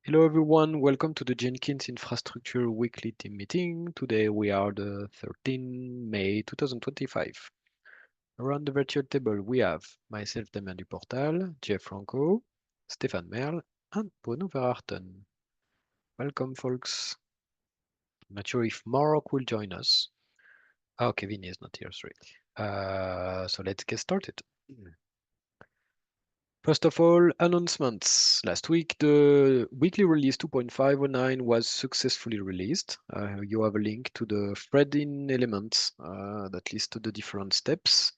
Hello everyone, welcome to the Jenkins Infrastructure Weekly Team Meeting. Today we are the 13 May 2025. Around the virtual table we have myself, Damien Duportal, Jeff Franco, Stéphane Merle, and Bruno Verharten. Welcome folks. Not sure if Mark will join us. Oh, Kevin is not here, sorry. So let's get started. First of all, announcements. Last week, the weekly release 2.509 was successfully released. You have a link to the thread in Elements that lists the different steps.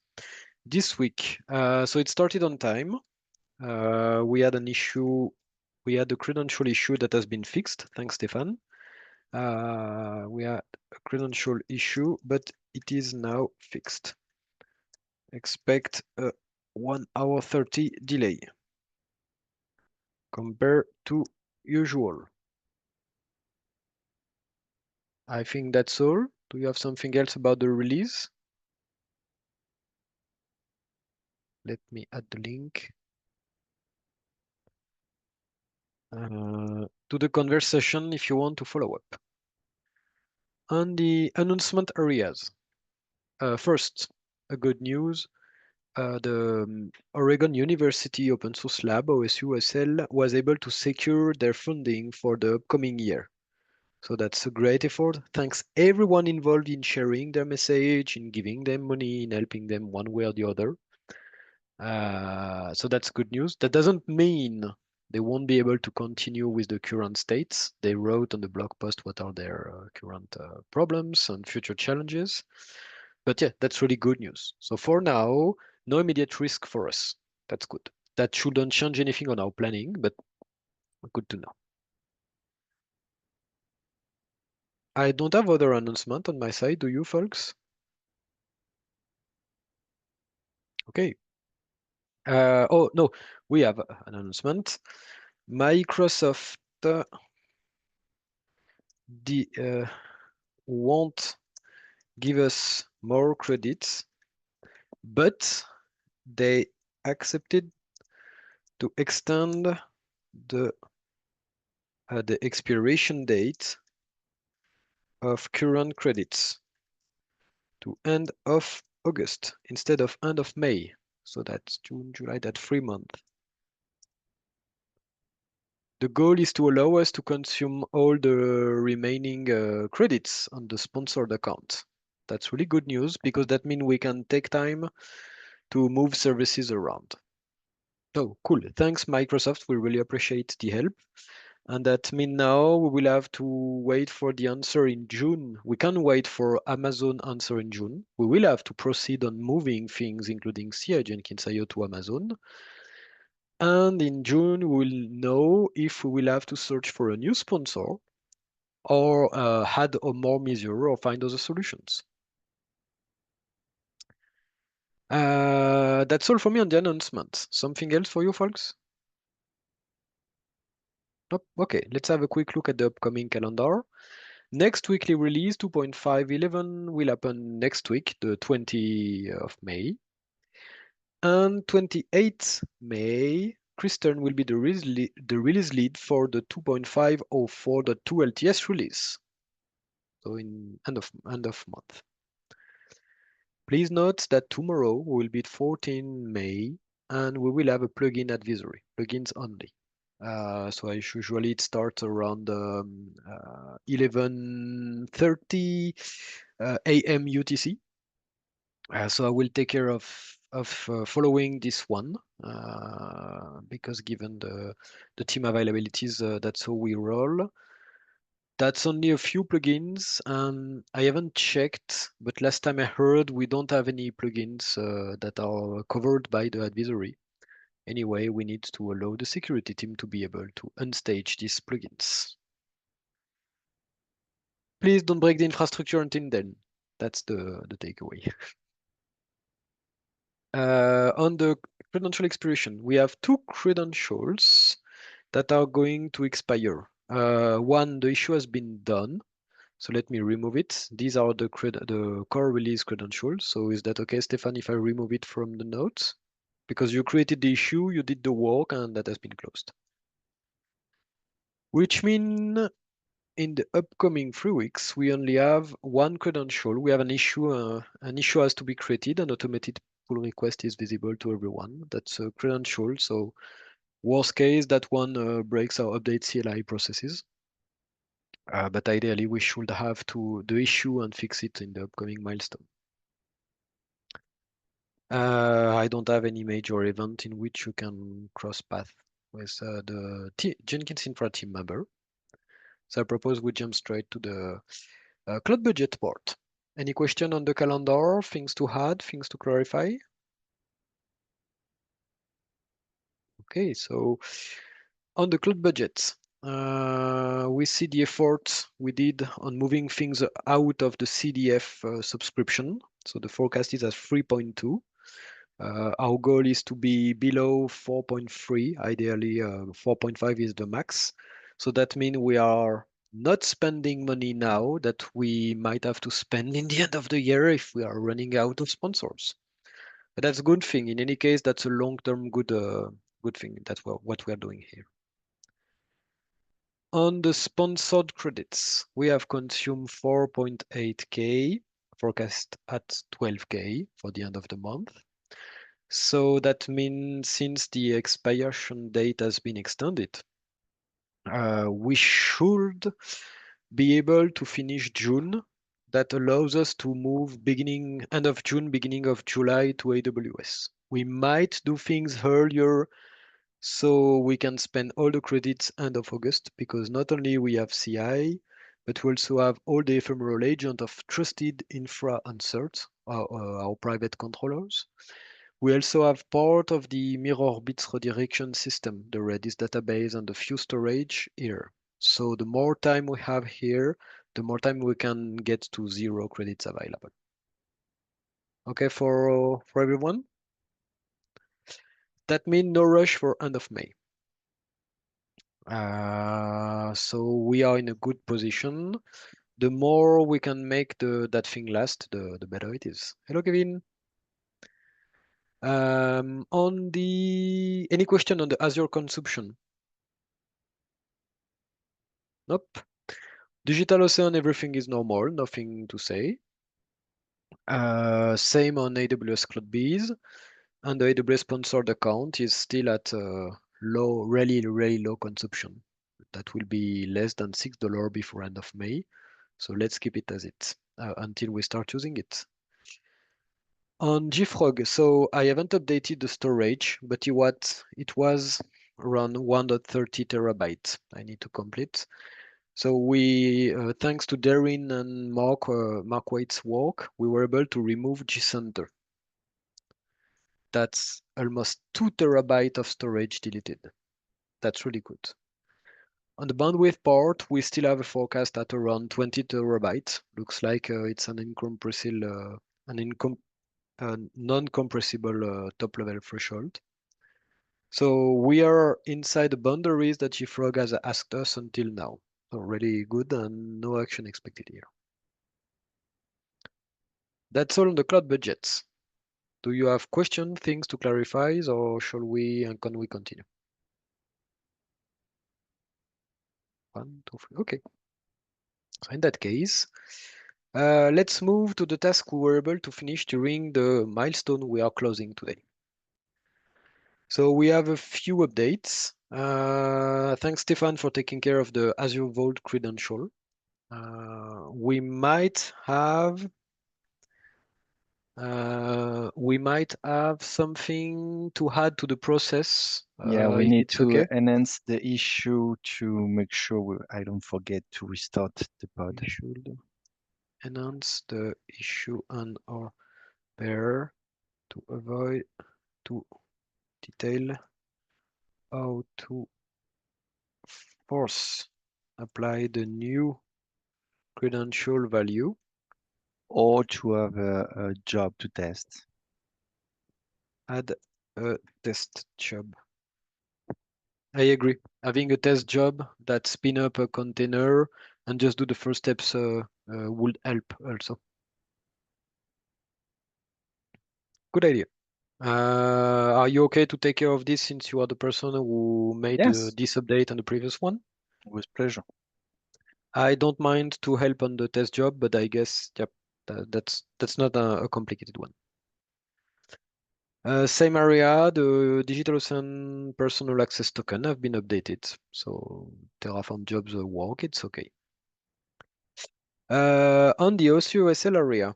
This week, so it started on time. We had an issue. We had a credential issue that has been fixed. Thanks, Stefan. We had a credential issue, but it is now fixed. Expect a 1 hour 30 delay compared to usual. I think that's all. Do you have something else about the release? Let me add the link to the conversation if you want to follow up. On the announcement areas, first, a good news. The Oregon University Open Source Lab, OSUSL, was able to secure their funding for the upcoming year. So that's a great effort. Thanks everyone involved in sharing their message, in giving them money, in helping them one way or the other. So that's good news. That doesn't mean they won't be able to continue with the current states. They wrote on the blog post what are their current problems and future challenges. But yeah, that's really good news. So for now, no immediate risk for us. That's good. That shouldn't change anything on our planning, but good to know. I don't have other announcement on my side. Do you, folks? Okay. Oh, no, we have an announcement. Microsoft won't give us more credits, but they accepted to extend the expiration date of current credits to end of August instead of end of May. So that's June, July, that 3 month. The goal is to allow us to consume all the remaining credits on the sponsored account. That's really good news because that means we can take time to move services around. Oh, cool. Thanks, Microsoft. We really appreciate the help. And that means now we will have to wait for the answer in June. We can't wait for Amazon answer in June. We will have to proceed on moving things, including CI Jenkins IO to Amazon. And in June, we'll know if we will have to search for a new sponsor or add a more measure or find other solutions. That's all for me on the announcement. Something else for you folks? Nope. Okay, let's have a quick look at the upcoming calendar. Next weekly release 2.511 will happen next week, the 20th of May. And 28th May, Kristen will be the release lead for the 2.504.2 LTS release. So in end of month. Please note that tomorrow will be 14 May and we will have a plugin advisory, plugins only. So usually it starts around 11:30 a.m. UTC. So I will take care of following this one because given the team availabilities, that's how we roll. That's only a few plugins, and I haven't checked, but last time I heard we don't have any plugins that are covered by the advisory. Anyway, we need to allow the security team to be able to unstage these plugins. Please don't break the infrastructure until then. That's the takeaway. On the credential expiration, we have two credentials that are going to expire. One, the issue has been done. So let me remove it. These are the core release credentials. So is that okay, Stefan, if I remove it from the notes? Because you created the issue, you did the work, and that has been closed. which mean in the upcoming 3 weeks, we only have one credential. We have an issue has to be created, an automated pull request is visible to everyone. That's a credential. So worst case, that one breaks our update CLI processes. But ideally, we should have to the issue and fix it in the upcoming milestone. I don't have any major event in which you can cross path with the Jenkins Infra team member. So I propose we jump straight to the cloud budget part. Any question on the calendar? Things to add? Things to clarify? Okay, so on the cloud budget, we see the effort we did on moving things out of the CDF subscription. So the forecast is at 3.2. Our goal is to be below 4.3. Ideally, 4.5 is the max. So that means we are not spending money now that we might have to spend in the end of the year if we are running out of sponsors. But that's a good thing. In any case, that's a long-term good thing. That's what we are doing here. On the sponsored credits, we have consumed 4.8K, forecast at 12K for the end of the month. So that means since the expiration date has been extended, we should be able to finish June. That allows us to move end of June, beginning of July to AWS. We might do things earlier so we can spend all the credits end of August because not only we have CI, but we also have all the ephemeral agent of trusted infra and certs, our private controllers. We also have part of the mirror bits redirection system, the Redis database and the few storage here. So the more time we have here, the more time we can get to 0 credits available. Okay, for everyone? That means no rush for end of May. So we are in a good position. The more we can make that thing last, the better it is. Hello, Kevin. Any question on the Azure consumption? Nope. Digital Ocean, everything is normal, nothing to say. Same on AWS Cloud Bees, and the AWS sponsored account is still at low, really, really low consumption. That will be less than $6 before end of May. So let's keep it as it until we start using it. On JFrog, so I haven't updated the storage, but it was around 130 terabytes I need to complete. So we, thanks to Darren and Mark White's work, we were able to remove gcenter. That's almost 2 terabytes of storage deleted. That's really good. On the bandwidth part, we still have a forecast at around 20 terabytes. Looks like it's an incompressible, non-compressible top-level threshold. So we are inside the boundaries that JFrog has asked us until now. So really good and no action expected here. That's all on the cloud budgets. Do you have questions, things to clarify, or shall we and can we continue? 1, 2, 3. Okay. So in that case, let's move to the task we were able to finish during the milestone we are closing today. So we have a few updates. Thanks, Stefan, for taking care of the Azure Vault credential. We might have something to add to the process. Yeah, we If need it's to okay. enhance the issue to make sure I don't forget to restart the pod. We should enhance the issue and or pair to avoid to detail how to force apply the new credential value. Or to have a job to test. Add a test job. I agree. Having a test job that spin up a container and just do the first steps would help also. Good idea. Are you okay to take care of this since you are the person who made Yes. this update on the previous one? With pleasure. I don't mind to help on the test job, but I guess yep, that's not a complicated one. Same area, the DigitalOcean personal access token have been updated. So Terraform jobs work, it's okay. On the OCOSL area,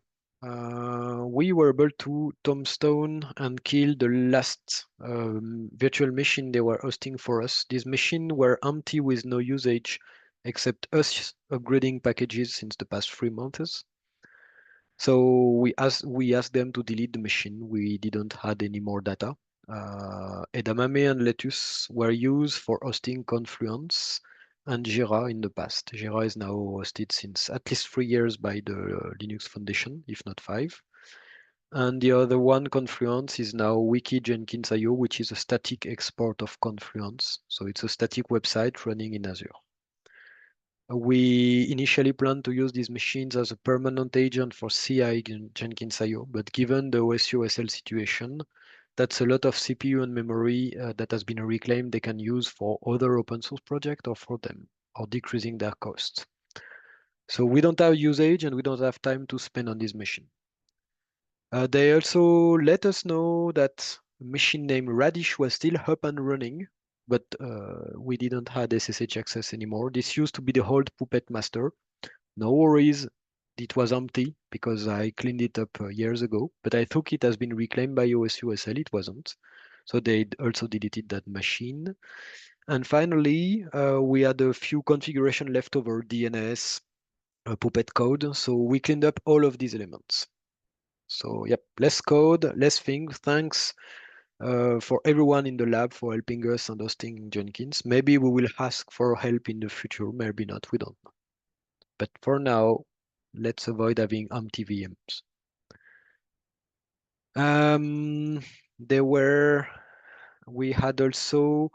we were able to tombstone and kill the last virtual machine they were hosting for us. These machines were empty with no usage except us upgrading packages since the past 3 months. So we asked them to delete the machine. We didn't had any more data. Edamame and Lettuce were used for hosting Confluence and Jira in the past. Jira is now hosted since at least 3 years by the Linux Foundation, if not 5. And the other one, Confluence, is now Wiki Jenkins IO, which is a static export of Confluence. So it's a static website running in Azure. We initially planned to use these machines as a permanent agent for CI Jenkins IO, but given the OSU situation, that's a lot of CPU and memory that has been reclaimed they can use for other open source projects or for them, or decreasing their costs. So we don't have usage and we don't have time to spend on this machine. They also let us know that a machine named Radish was still up and running, but we didn't have SSH access anymore. This used to be the old Puppet master. No worries, it was empty because I cleaned it up years ago, but I thought it has been reclaimed by OSUSL, it wasn't. So they also deleted that machine. And finally, we had a few configuration leftover DNS, Puppet code, so we cleaned up all of these elements. So yep, less code, less things. Thanks for everyone in the lab for helping us and hosting Jenkins. Maybe we will ask for help in the future, maybe not, we don't know. But for now, let's avoid having empty VMs. Um, there were, we had also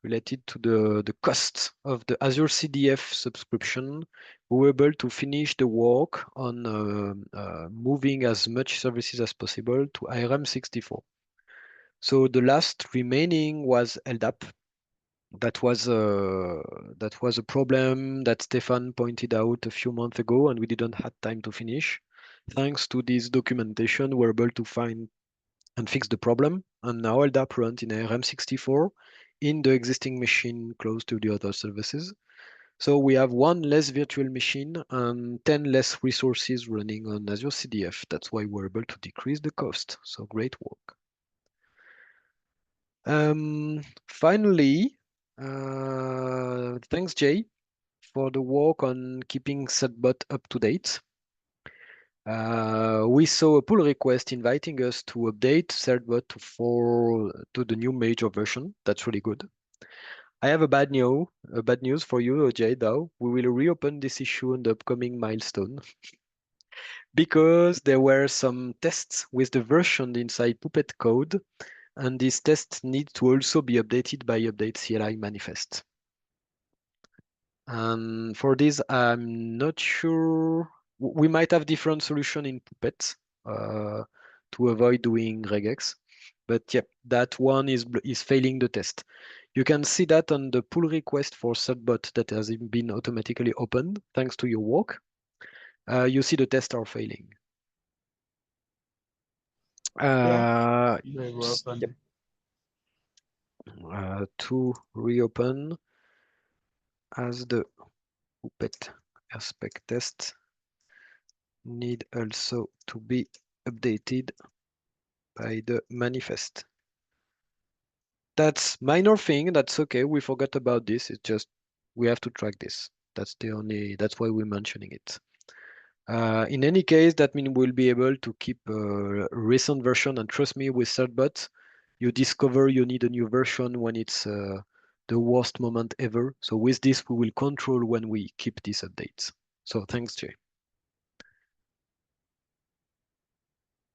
related to the cost of the Azure CDF subscription, we were able to finish the work on moving as much services as possible to IRM64. So the last remaining was LDAP. That was a problem that Stefan pointed out a few months ago, and we didn't have time to finish. Thanks to this documentation, we're able to find and fix the problem, and now LDAP runs in ARM64 in the existing machine close to the other services. So we have one less virtual machine and 10 less resources running on Azure CDF. That's why we're able to decrease the cost. So great work. Finally, thanks Jay for the work on keeping Setbot up to date. We saw a pull request inviting us to update Setbot to the new major version. That's really good. I have a bad news for you, Jay, though. We will reopen this issue in the upcoming milestone because there were some tests with the version inside Puppet code, and these tests need to also be updated by update CLI manifest. And for this, I'm not sure. We might have different solution in Puppet to avoid doing regex, but yep, that one is failing the test. You can see that on the pull request for subbot that has been automatically opened thanks to your work. You see the tests are failing. Yeah, Uh, they were yep. open. To reopen as the Puppet aspect test need also to be updated by the manifest. That's minor thing, that's okay. We forgot about this. It's just we have to track this. That's why we're mentioning it. In any case, that means we'll be able to keep a recent version, and trust me, with Certbot, you discover you need a new version when it's the worst moment ever. So with this, we will control when we keep these updates. So thanks, Jay.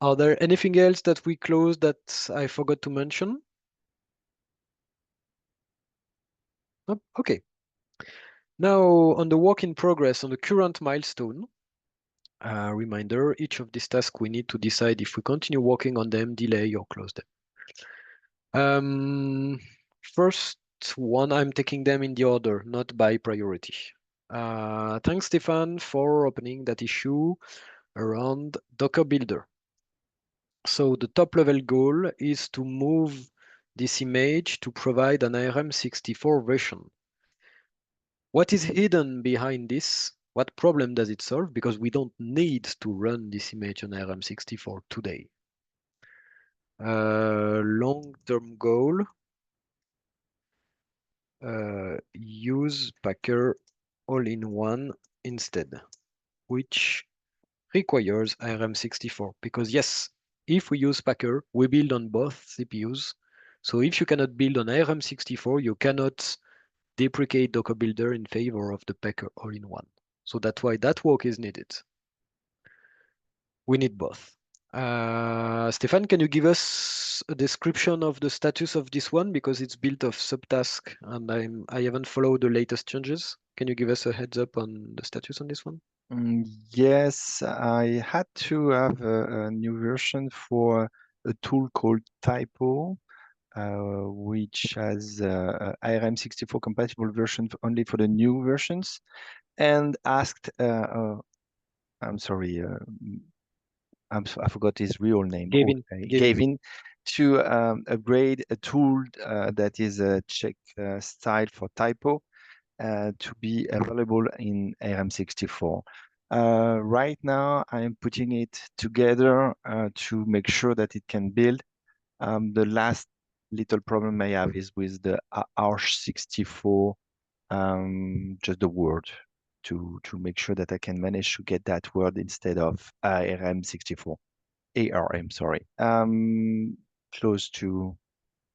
Are there anything else that we closed that I forgot to mention? Oh, okay. Now on the work in progress, on the current milestone, reminder, each of these tasks we need to decide if we continue working on them, delay or close them. First one. I'm taking them in the order, not by priority. Thanks, Stefan, for opening that issue around Docker Builder. So the top level goal is to move this image to provide an ARM64 version. What is hidden behind this? What problem does it solve? Because we don't need to run this image on ARM64 today. Long-term goal, use Packer all-in-one instead, which requires ARM64. Because yes, if we use Packer, we build on both CPUs. So if you cannot build on ARM64, you cannot deprecate Docker Builder in favor of the Packer all-in-one. So that's why that work is needed. We need both. Stefan, can you give us a description of the status of this one? Because it's built of subtask and I haven't followed the latest changes. Can you give us a heads up on the status on this one? Yes, I had to have a new version for a tool called Typo, which has ARM64 compatible version only for the new versions, and asked, I'm sorry, I forgot his real name, Gavin. Gavin, to upgrade a tool that is a check style for Typo to be available in ARM64. Right now, I'm putting it together to make sure that it can build. The last little problem I have is with the ARM64, just the word, to make sure that I can manage to get that word instead of ARM64. ARM, sorry. Close to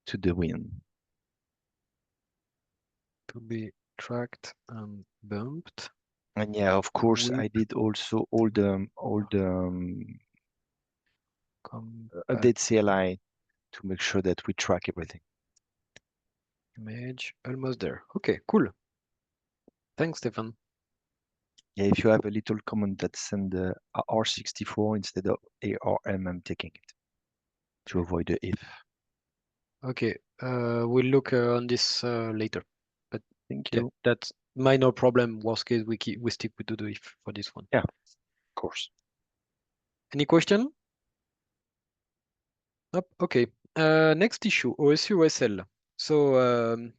the win. To be tracked and bumped And yeah, of course, with I did also all the compat update CLI to make sure that we track everything. image. Almost there. Okay, cool. Thanks, Stefan. Yeah, if you have a little comment that send the R64 instead of ARM, I'm taking it to avoid the if. Okay, we'll look on this later. But Thank yeah, you. that's minor problem. Worst case, we stick with the if for this one. Yeah, of course. Any question? Nope. Okay. Next issue, OSU/SL. So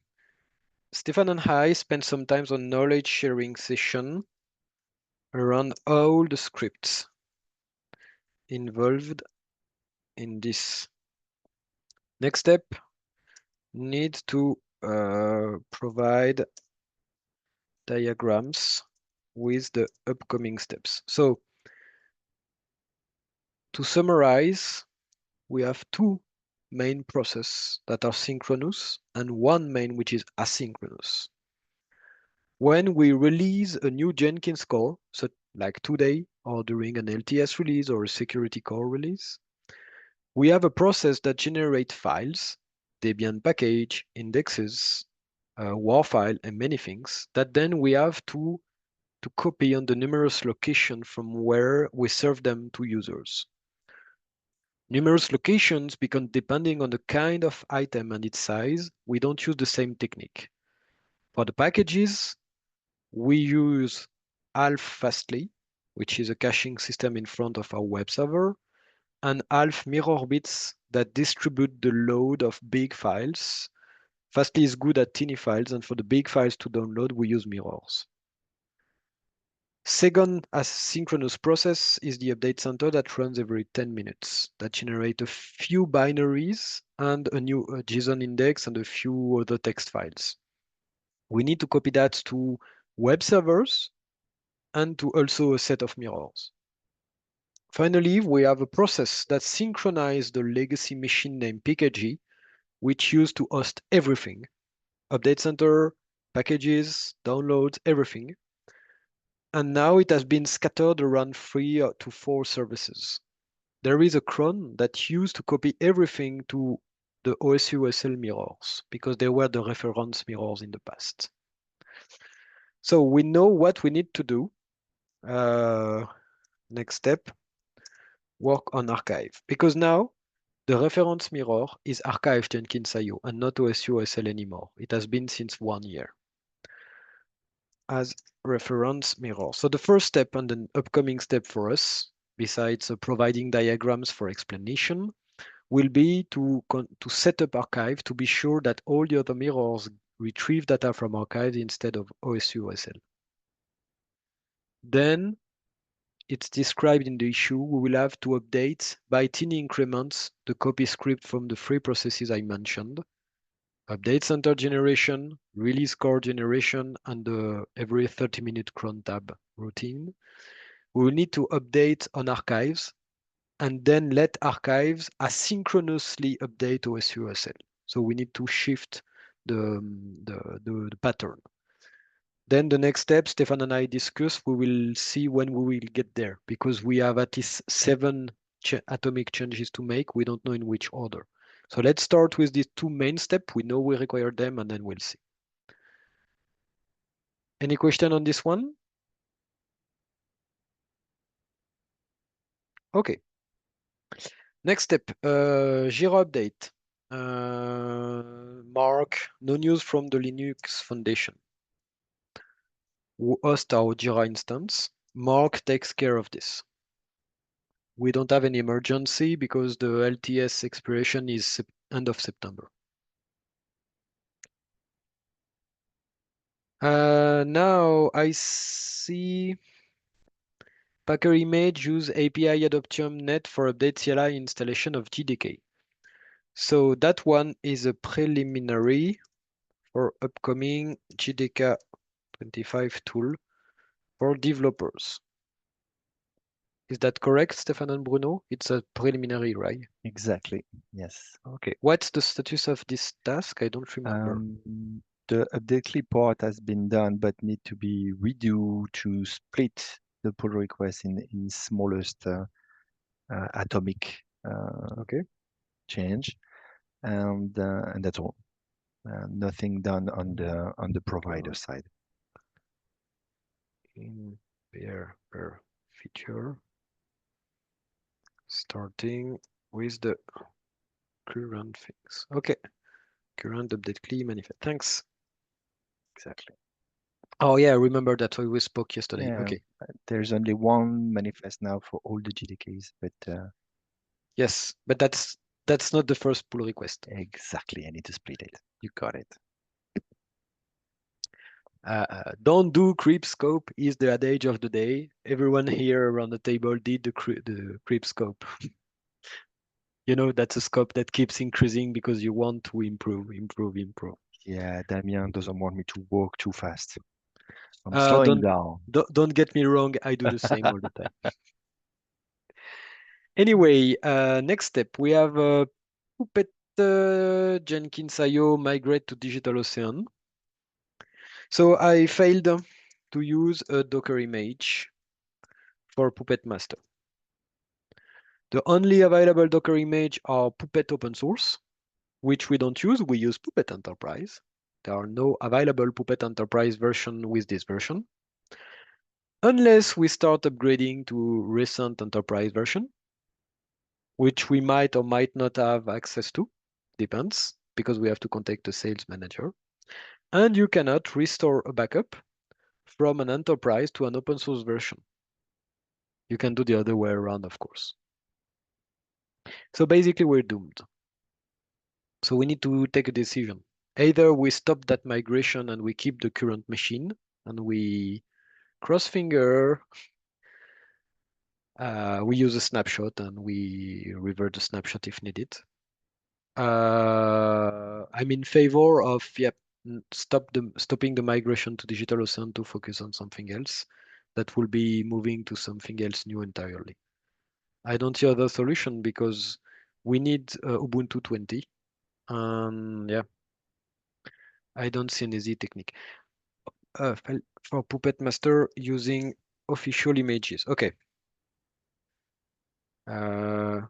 Stefan and I spent some time on knowledge sharing session around all the scripts involved in this. Next step, need to provide diagrams with the upcoming steps. So to summarize, we have two main processes that are synchronous and one main which is asynchronous. When we release a new Jenkins core, so like today or during an LTS release or a security core release, we have a process that generates files, Debian package, indexes, WAR file, and many things that then we have to copy on the numerous locations from where we serve them to users. Numerous locations, because depending on the kind of item and its size, we don't use the same technique. For the packages, we use half Fastly, which is a caching system in front of our web server, and half mirror bits that distribute the load of big files. Fastly is good at teeny files, and for the big files to download, we use mirrors. Second asynchronous process is the update center that runs every 10 minutes, that generates a few binaries and a new JSON index and a few other text files. We need to copy that to web servers and to also a set of mirrors. Finally, we have a process that synchronizes the legacy machine name PKG, which used to host everything, update center, packages, downloads, everything. And now it has been scattered around 3 to 4 services. There is a cron that used to copy everything to the OSU/SL mirrors because they were the reference mirrors in the past. So we know what we need to do. Next step, work on archive. Because now The reference mirror is archive Jenkins IO and not OSU/OSL anymore. It has been since 1 year as reference mirror. So the first step and an upcoming step for us, besides providing diagrams for explanation, will be to set up archive to be sure that all the other mirrors retrieve data from archive instead of OSU/OSL. Then it's described in the issue, we will have to update by tiny increments the copy script from the three processes I mentioned. Update center generation, release core generation, and the every 30-minute cron tab routine. We will need to update on archives and then let archives asynchronously update OSU/OSL. So we need to shift the pattern. Then the next step, Stefan and I discuss, we will see when we will get there because we have at least 7 atomic changes to make. We don't know in which order. So let's start with these 2 main steps. We know we require them and then we'll see. Any question on this one? Okay. Next step, Jira update. Mark, no news from the Linux Foundation, who host our Jira instance. Mark takes care of this. We don't have any emergency because the LTS expiration is end of September. Now I see Packer Image use API Adoptium Net for update CLI installation of JDK. So that one is a preliminary for upcoming JDK 25 tool for developers. Is that correct, Stefan and Bruno? It's a preliminary, right? Exactly. Yes. Okay. What's the status of this task? I don't remember. The update clip part has been done, but need to be redo to split the pull request in smallest atomic Okay. change, and that's all. Nothing done on the provider side. In per feature, starting with the current things. Okay. Current update CLI manifest. Thanks. Exactly. Oh yeah, I remember that we spoke yesterday. Yeah, Okay. there's only one manifest now for all the GDKs, but Yes, but that's not the first pull request. exactly, I need to split it. You got it. Don't do creep scope is the adage of the day. Everyone here around the table did the creep scope. You know, that's a scope that keeps increasing because you want to improve, improve, improve. Yeah, Damien doesn't want me to walk too fast. I'm Uh, slowing don't down. don't get me wrong, I do the same all the time. Anyway, next step, we have Puppet Jenkins IO migrate to DigitalOcean. So I failed to use a Docker image for Puppet Master. The only available Docker image are Puppet open source, which we don't use. We use Puppet Enterprise. There are no available Puppet Enterprise version with this version, unless we start upgrading to recent Enterprise version, which we might or might not have access to, depends, because we have to contact the sales manager. And you cannot restore a backup from an enterprise to an open source version. You can do the other way around, of course. So basically, we're doomed. So we need to take a decision. Either we stop that migration and we keep the current machine and we cross finger, we use a snapshot and we revert the snapshot if needed. I'm in favor of stopping the migration to DigitalOcean to focus on something else that will be moving to something else new entirely. I don't see other solution because we need Ubuntu 20. Yeah, I don't see an easy technique. For Puppet Master using official images. Okay. Uh,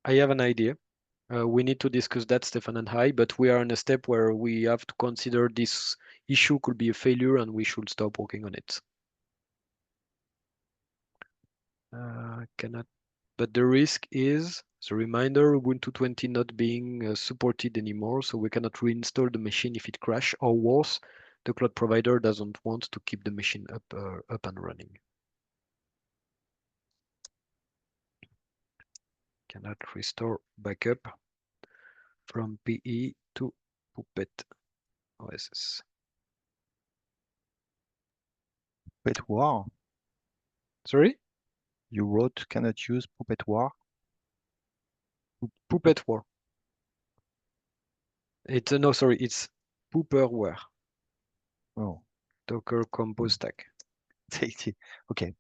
I have an idea. We need to discuss that, Stefan and I, but we are in a step where we have to consider this issue could be a failure and we should stop working on it. Cannot but the risk is the reminder Ubuntu 20 not being supported anymore, so we cannot reinstall the machine if it crashes, or worse, the cloud provider doesn't want to keep the machine up and running. Cannot restore backup from PE to Puppet OSS. Puppet War. Sorry? You wrote cannot use Puppet War. Puppet War. It's no, sorry, it's Pooperware. Oh, Docker Compose Stack. okay.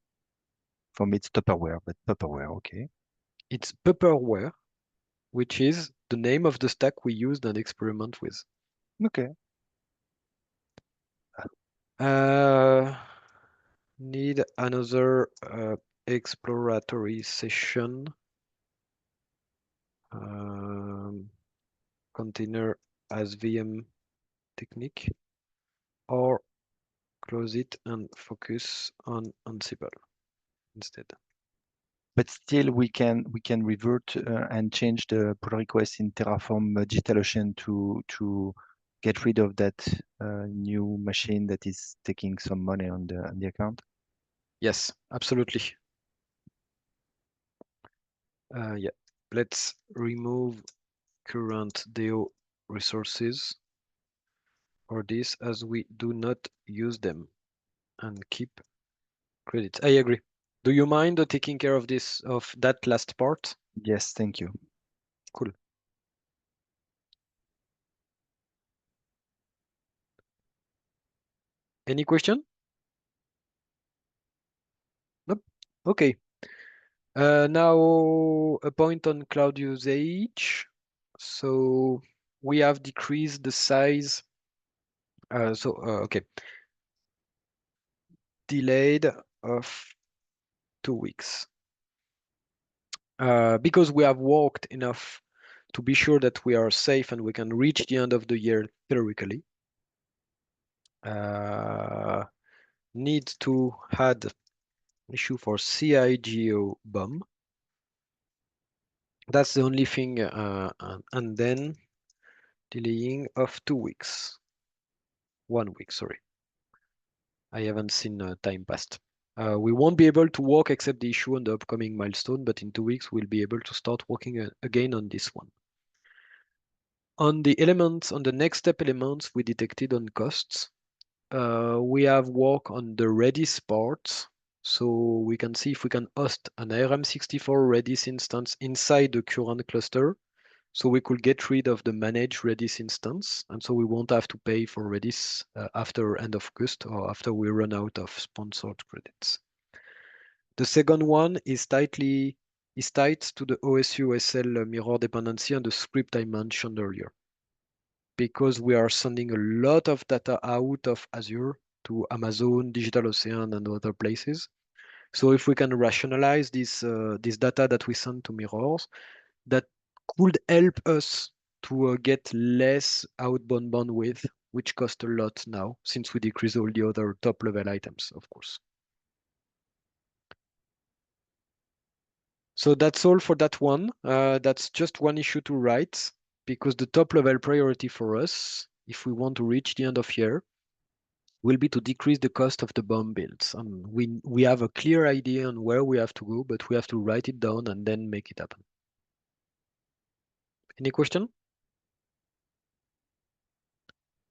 For me, it's Tupperware, but Tupperware, okay. It's Pupperware, which is the name of the stack we used and experiment with. Okay. Uh, need another exploratory session. Container as VM technique, or close it and focus on Ansible instead. But still, we can revert and change the pull request in Terraform DigitalOcean to get rid of that new machine that is taking some money on the account. Yes, absolutely. Yeah, let's remove current DO resources for this as we do not use them and keep credits. I agree. Do you mind taking care of this, of that last part? Yes, thank you. Cool. Any question? Nope. Okay. Now a point on cloud usage. So we have decreased the size. Okay, delayed of 2 weeks. Because we have worked enough to be sure that we are safe and we can reach the end of the year theoretically. Need to add issue for CIGO bomb. That's the only thing, and then delaying of 2 weeks. 1 week, sorry. I haven't seen time passed. We won't be able to work except the issue on the upcoming milestone, but in 2 weeks we'll be able to start working again on this one. On the elements, on the next step elements we detected on costs, we have work on the Redis part. So we can see if we can host an ARM64 Redis instance inside the current cluster. So we could get rid of the managed Redis instance. And so we won't have to pay for Redis after end of August or after we run out of sponsored credits. The second one is tied to the OSU-SL mirror dependency and the script I mentioned earlier, because we are sending a lot of data out of Azure to Amazon, DigitalOcean, and other places. So if we can rationalize this data that we send to mirrors, that could help us to get less outbound bandwidth, which costs a lot now, since we decrease all the other top-level items, of course. So that's all for that one. That's just one issue to write, because the top-level priority for us, if we want to reach the end of year, will be to decrease the cost of the bomb builds. And we have a clear idea on where we have to go, but we have to write it down and then make it happen. Any question?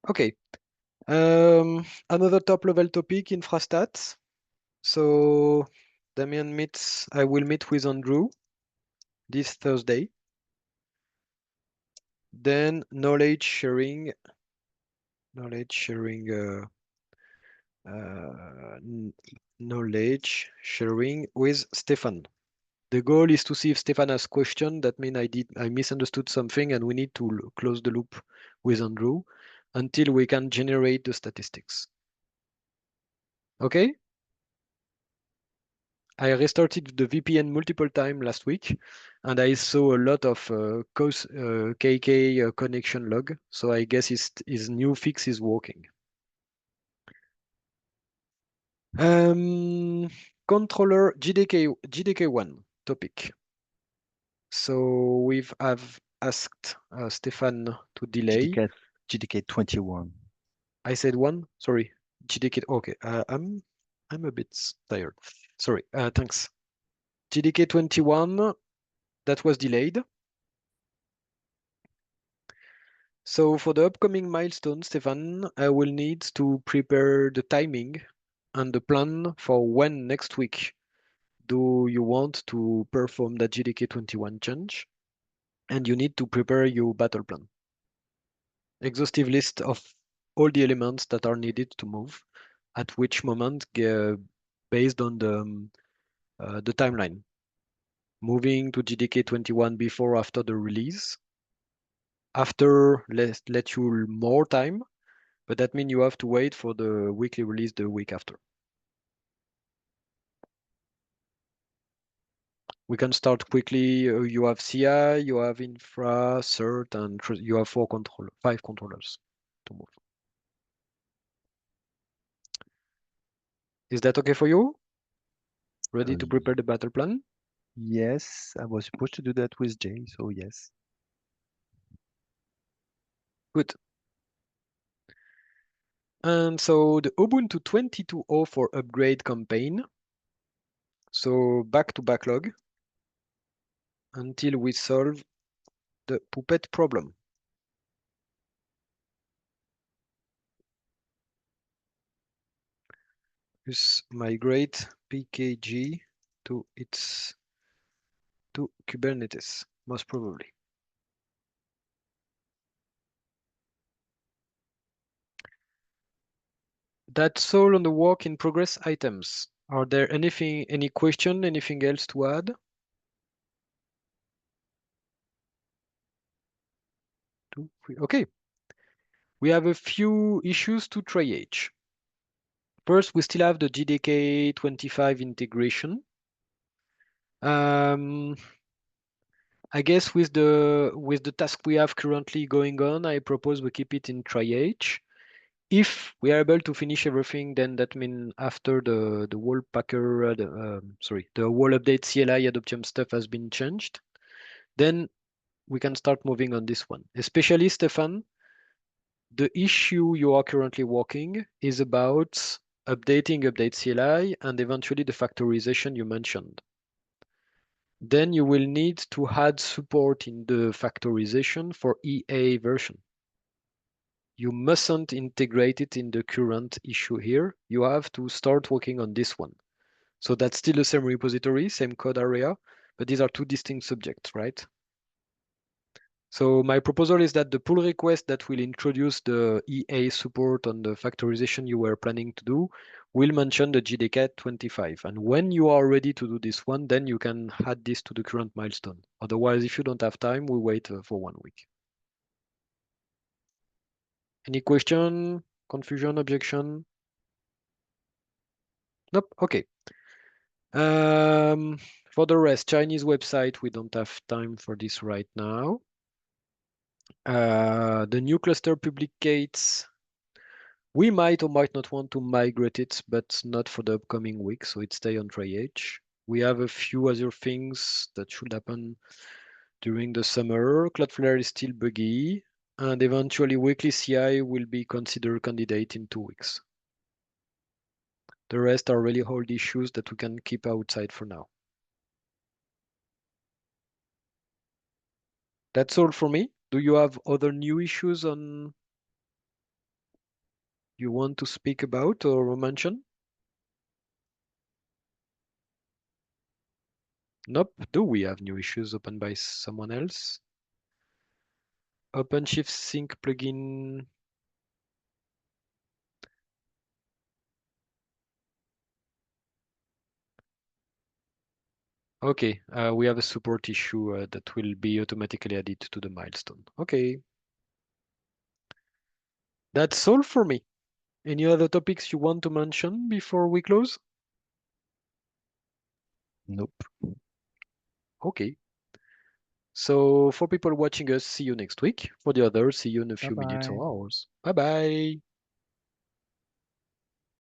Okay. Another top-level topic, infrastats. So I will meet with Andrew this Thursday. Then knowledge sharing knowledge sharing with Stefan. The goal is to see if Stefan has question. That means I misunderstood something and we need to close the loop with Andrew until we can generate the statistics. Okay? I restarted the VPN multiple times last week and I saw a lot of KK connection log. So I guess his new fix is working. Controller GDK1 topic. So I've asked Stefan to delay. GDK 21. I said one. Sorry, GDK. Okay, I'm a bit tired. Sorry. Thanks. GDK 21 that was delayed. So for the upcoming milestone, Stefan, I will need to prepare the timing and the plan for when next week do you want to perform the GDK 21 change, and you need to prepare your battle plan. Exhaustive list of all the elements that are needed to move at which moment based on the timeline. Moving to GDK 21 before or after the release. After, let you more time, but that means you have to wait for the weekly release the week after. We can start quickly. You have CI, you have Infra, CERT, and you have five controllers to move. Is that okay for you? Ready to prepare the battle plan? Yes, I was supposed to do that with Jay, so yes. Good. And so the Ubuntu 22.04 for upgrade campaign. So back to backlog until we solve the Puppet problem. Just migrate PKG to Kubernetes, most probably. That's all on the work in progress items. Are there any question, anything else to add? 2, 3. Okay. We have a few issues to triage. First, we still have the GDK 25 integration. I guess with the task we have currently going on, I propose we keep it in triage. If we are able to finish everything, then that means after the whole packer, the whole update CLI adoption stuff has been changed, then we can start moving on this one. Especially Stefan, the issue you are currently working is about updating update CLI and eventually the factorization you mentioned. Then you will need to add support in the factorization for EA version. You mustn't integrate it in the current issue here. You have to start working on this one. So that's still the same repository, same code area, but these are two distinct subjects, right? So my proposal is that the pull request that will introduce the EA support on the factorization you were planning to do will mention the GDK 25. And when you are ready to do this one, then you can add this to the current milestone. Otherwise, if you don't have time, we wait for 1 week. Any question, confusion, objection? Nope, okay. For the rest, Chinese website, we don't have time for this right now. The new cluster publicates. We might or might not want to migrate it, but not for the upcoming week, so it stay on triage. We have a few other things that should happen during the summer. Cloudflare is still buggy, and eventually weekly CI will be considered candidate in 2 weeks. The rest are really old issues that we can keep outside for now. That's all for me. Do you have other new issues on you want to speak about or mention? Nope. Do we have new issues opened by someone else? OpenShift Sync plugin. Okay, we have a support issue that will be automatically added to the milestone. Okay, that's all for me. Any other topics you want to mention before we close? Nope. Okay. So for people watching us, see you next week. For the others, see you in a few minutes Bye-bye. or hours. Bye bye.